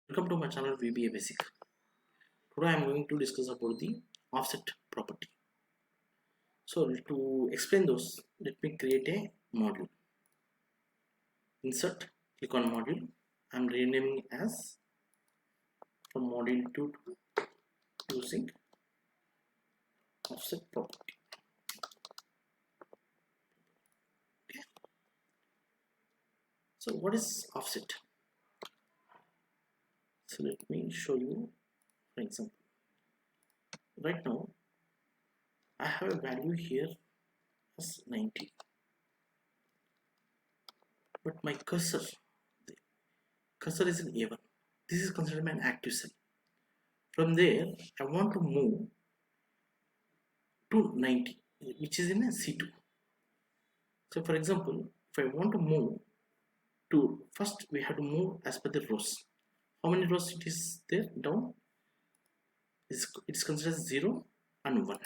Welcome to my channel VBA Basic. Today I am going to discuss about the offset property. So to explain those, let me create a module. Insert, click on module. I am renaming as from module 2 to using offset property. Okay. So what is offset? So let me show you for example. Right now I have a value here as 90, but my cursor is in A1. This is considered an active cell. From there I want to move to 90, which is in a C2. So for example, if I want to move to, first we have to move as per the rows. How many rows it is there down? It's considered 0 and 1.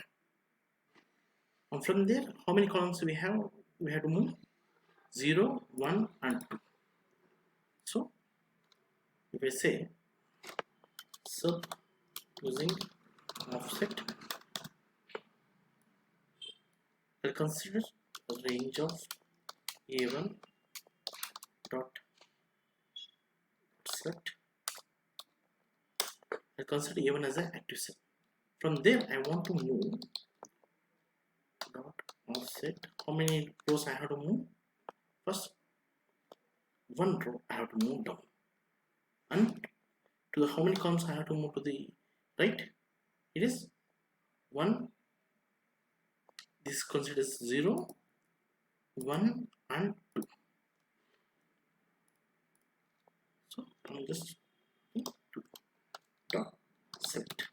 And from there, how many columns we have? We have to move 0, 1 and 2. So if I say sub using offset, I'll consider a range of A1 dot select. I consider A1 as an active cell. From there I want to move dot offset. How many rows I have to move? First, one row I have to move down, and to the how many columns I have to move to the right? It is 1. This considers 0, 1 and 2. So I'm just 2 dot select.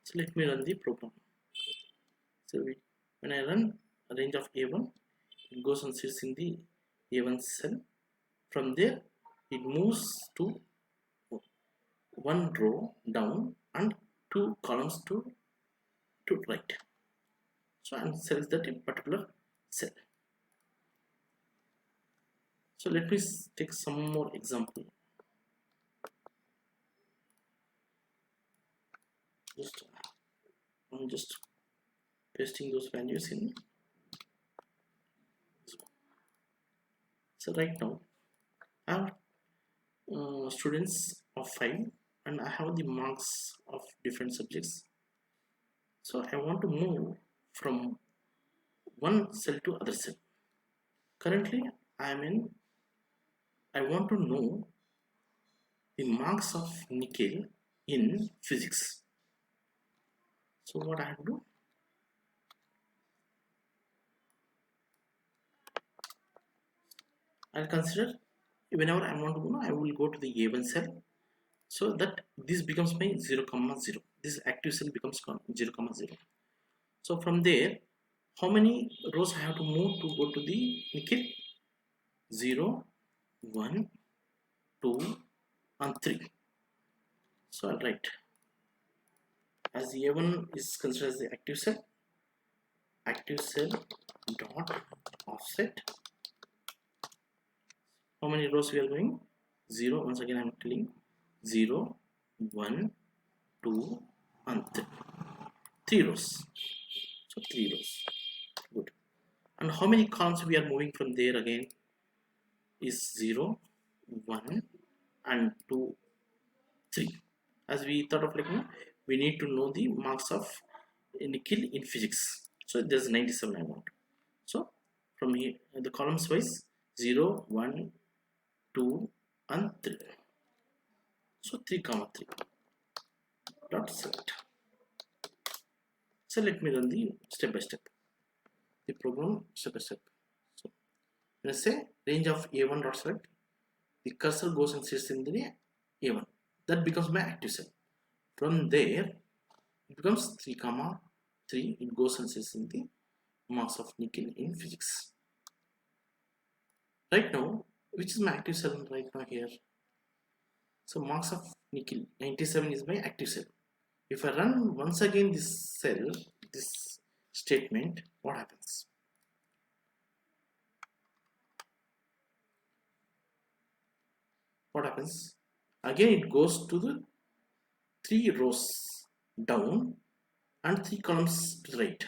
So let me run the program. So when I run a range of A1, it goes and sits in the A1 cell. From there it moves to 1 row down and 2 columns to right. So I'm select that in particular cell. So let me take some more example. I'm just pasting those values in. So right now I have students of 5 and I have the marks of different subjects. So I want to move from one cell to other cell. Currently I want to know the marks of nickel in physics. So what I have to do? I'll consider whenever I want to know, I will go to the A1 cell, so that this becomes my 0, 0. This active cell becomes 0, 0. So from there, how many rows I have to move to go to the nickel? 0, 1, 2 and 3. So I'll write, as the A1 is considered as the active cell dot offset. How many rows we are going? 0. Once again I'm telling 0, 1, 2 and 3. 3 rows. So 3 rows. Good. And how many columns we are moving from there again? Is 0, 1 and 2, 3. As we thought of, like, we need to know the marks of nickel in physics. So there's 97 I want. So from here the columns wise 0, 1, 2 and 3. So 3, 3 dot select. So let me run the step by step, the program step by step. So when I say range of A1 dot select, the cursor goes and sits in the A1. That becomes my active cell. From there it becomes 3, 3. It goes and sits in the marks of nickel in physics. Right now, which is my active cell right now here? So marks of nickel 97 is my active cell. If I run once again this cell, this statement, what happens? What happens? again it goes to the 3 rows down and 3 columns to the right.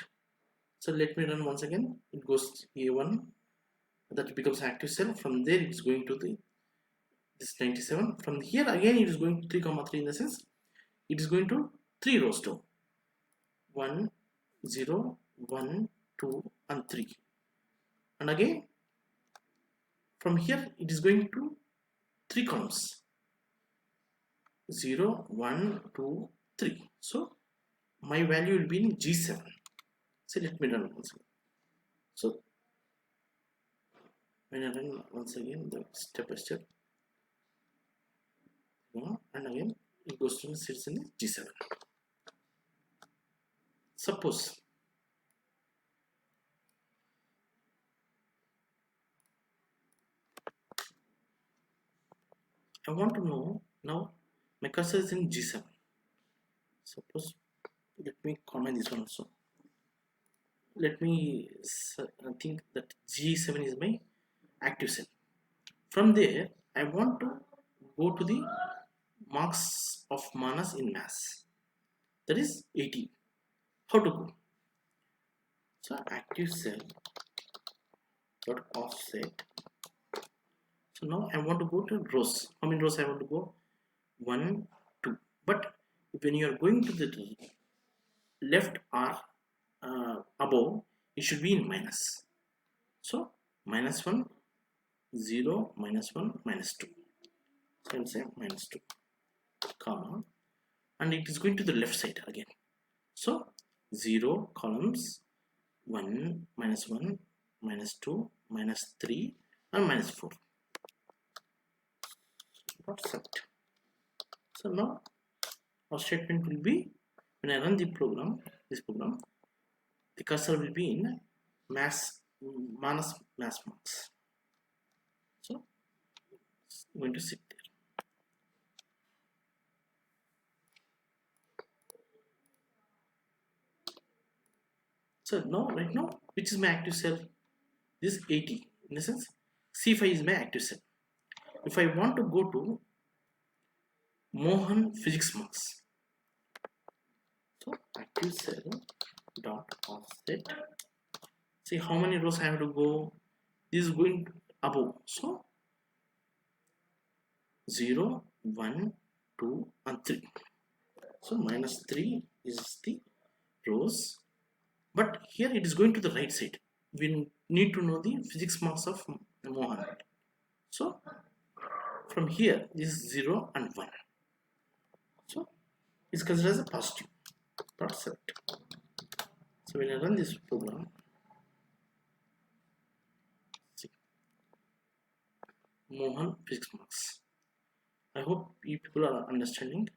So let me run once again. It goes A1, that becomes active cell. From there it is going to the this 97. From here again it is going to 3 comma 3, in the sense it is going to 3 rows down, 1 0 1 2 and 3, and again from here it is going to 3 columns, 0 1 2 3. So my value will be in G7. So let me run once again. So when I run once again the step by step, and again it goes to sits in G7. Suppose I want to know now my cursor is in G7. Suppose, let me comment this one also. Let me think that G7 is my active cell. From there I want to go to the marks of Manas in mass, that is 80. How to go? So active cell dot offset. So now I want to go to rows. How many rows I want to go? 1 2. But when you are going to the left or above, it should be in minus. So minus 1 0 minus 1 minus 2. So I'll say minus 2 comma, and it is going to the left side again. So 0 columns, 1 minus 1 minus 2 minus 3 and minus 4. Not set. So now our statement will be, when I run the program, this program, the cursor will be in mass minus mass marks. So it's going to sit there. So now, right now, which is my active cell? This 80. In the sense, C5 is my active cell. If I want to go to Mohan physics marks, so active cell dot offset. See how many rows I have to go. This is going above. So 0, 1, 2 and 3. So minus 3 is the rows, but here it is going to the right side. We need to know the physics marks of Mohan. So from here this is 0 and 1. So it's considered as a positive. Not set. So when I run this program, see, Mohan physics marks. I hope you people are understanding.